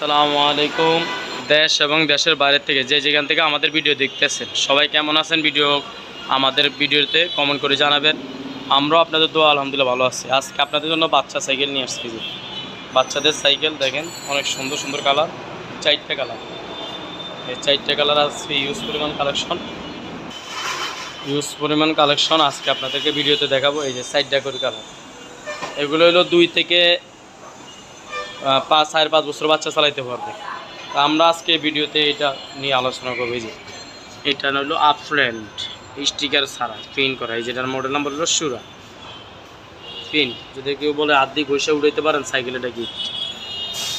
আসসালামু আলাইকুম। দেশ এবং দেশের বাইরে থেকে যে যেখান থেকে আমাদের ভিডিও দেখতেছেন সবাই কেমন আছেন? আমাদের ভিডিওতে কমেন্ট করে জানাবেন। আমরাও আপনাদের দোয়া আলহামদুলিল্লাহ ভালো আছি। আজকে আপনাদের জন্য বাচ্চা সাইকেল নিয়ে আসছি। বাচ্চাদের সাইকেল দেখেন, অনেক সুন্দর সুন্দর কালার, 4টে কালার। এই 4টে কালার আজকে ইউজ পরিমাণ কালেকশন আজকে আপনাদেরকে ভিডিওতে দেখাবো। এই যে 4টা করে কালার, এগুলো হলো 2 থেকে 5.5 বছর বাচ্চা চালাইতে পারবে। আমরা আজকে ভিডিওতে এটা নিয়ে আলোচনা করবো। যে এটা হলো আপফ্রন্ট স্টিকার ছাড়া প্রিন্ট করা, এই যেটার মডেল নাম্বার হলো সুরা প্রিন্ট। যদি কেউ বলে আর্ধেক ঘষে উড়াইতে পারেন সাইকেল, এটা গিফট।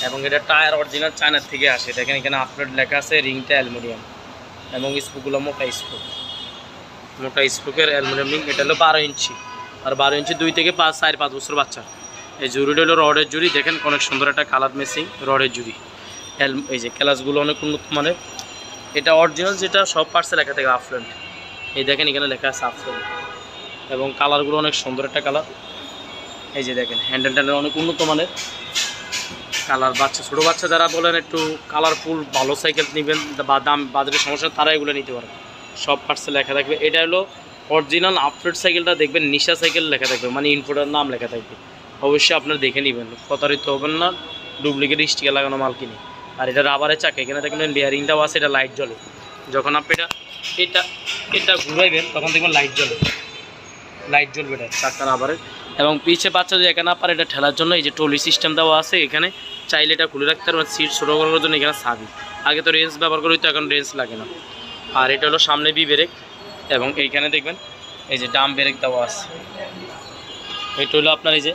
এবং এটা টায়ার অরিজিনাল চায়নার থেকে আসে। দেখেন এখানে আপফ্রন্ট লেখা আছে, রিংটা অ্যালুমিনিয়াম এবং স্পুকগুলো মোটা স্পুকের অ্যালুমিনিয়াম রিং। এটা হলো 12 ইঞ্চি, আর 12 ইঞ্চি 2 থেকে 5.5 বছর বাচ্চা। এই জুড়িটা হলো রডের জুড়ি, দেখেন অনেক সুন্দর একটা কালার মেসিং রডের জুড়ি। এই যে ক্লাসগুলো অনেক উন্নত মানের। এটা অরিজিনাল, যেটা সব পার্টসে লেখা থাকে আপফ্রন্ট। এই দেখেন এখানে লেখা আছে আপফ্রন্ট, এবং কালারগুলো অনেক সুন্দর একটা কালার। এই যে দেখেন হ্যান্ডেল অনেক উন্নত মানের কালার। ছোটো বাচ্চা যারা বলেন একটু কালারফুল ভালো সাইকেল নেবেন বা দাম বাজারের সমস্যা, তারা এগুলো নিতে পারেন। সব পার্টসে লেখা থাকবে। এটা হলো অরিজিনাল আপফ্রন্ট সাইকেলটা, দেখবেন নিশা সাইকেল লেখা থাকবে, মানে ইনপুটার নাম লেখা থাকবে। অবশ্যই আপনারা দেখে নেবেন, প্রতারিত হবেন না, ডুপ্লিকেট স্টিকার লাগানো মাল কিনে। আর এটা রাবারের চাকা, এখানে দেখবেন বেয়ারিংটাও আছে, এটা লাইট জ্বলে। যখন আপনি এটা ঘুরাইবেন তখন দেখবেন লাইট জ্বলবে, এটা চাকা রাবারের। এবং পিছে বাচ্চা যদি এখানে না পারে, এটা ঠেলার জন্য এই যে ট্রলি সিস্টেম দেওয়া আছে। এখানে চাইলে এটা খুলে রাখতে পারবেন, সিট ছোটো করার জন্য এখানে ছাবি। আগে তো রেঞ্জ ব্যবহার করা হতো, এখন রেঞ্জ লাগে না। আর এটা হলো সামনে বি ব্রেক, এবং এইখানে দেখবেন এই যে ডাম ব্রেক দেওয়া আছে। এটা হলো আপনার এই যে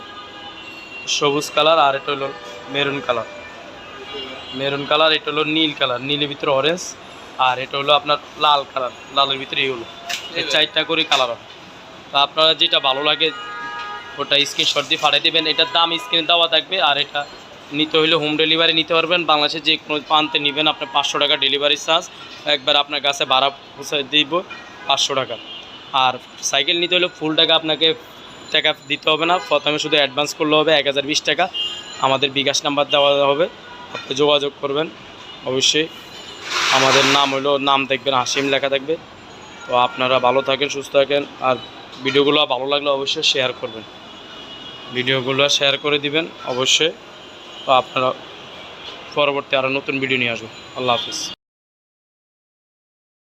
সবুজ কালার, আর এটা হলো মেরুন কালার, এটা হলো নীল কালার, নীলের ভিতরে অরেঞ্জ, আর এটা হলো আপনার লাল কালার, লালের ভিতরে এই হলো। এই 4টা করে কালার হবে। তা আপনারা যেটা ভালো লাগে ওটা স্ক্রিনশট দিয়ে পাঠিয়ে দেবেন। এটার দাম স্ক্রিনে দেওয়া থাকবে। আর এটা নিতে হলে হোম ডেলিভারি নিতে পারবেন। বাংলাদেশে যে কোনো প্রান্তে নেবেন আপনার 500 টাকা ডেলিভারি চার্জ, একবার আপনার কাছে ভাড়া পৌঁছে দিব 500 টাকা। আর সাইকেল নিতে হলে ফুল টাকা আপনাকে দিতে হবে না, প্রথমে শুধু অ্যাডভান্স করলে হবে 1020 টাকা। আমাদের বিকাশ নাম্বার দেওয়া হবে, আপনি যোগাযোগ করবেন। অবশ্যই আমাদের নাম দেখবেন হাসিম লেখা থাকবে। তো আপনারা ভালো থাকেন, সুস্থ থাকেন। আর ভিডিওগুলো ভালো লাগলে অবশ্যই শেয়ার করবেন, ভিডিওগুলো শেয়ার করে দিবেন অবশ্যই। তো আপনারা পরবর্তী আরও নতুন ভিডিও নিয়ে আসবেন। আল্লাহ হাফিজ।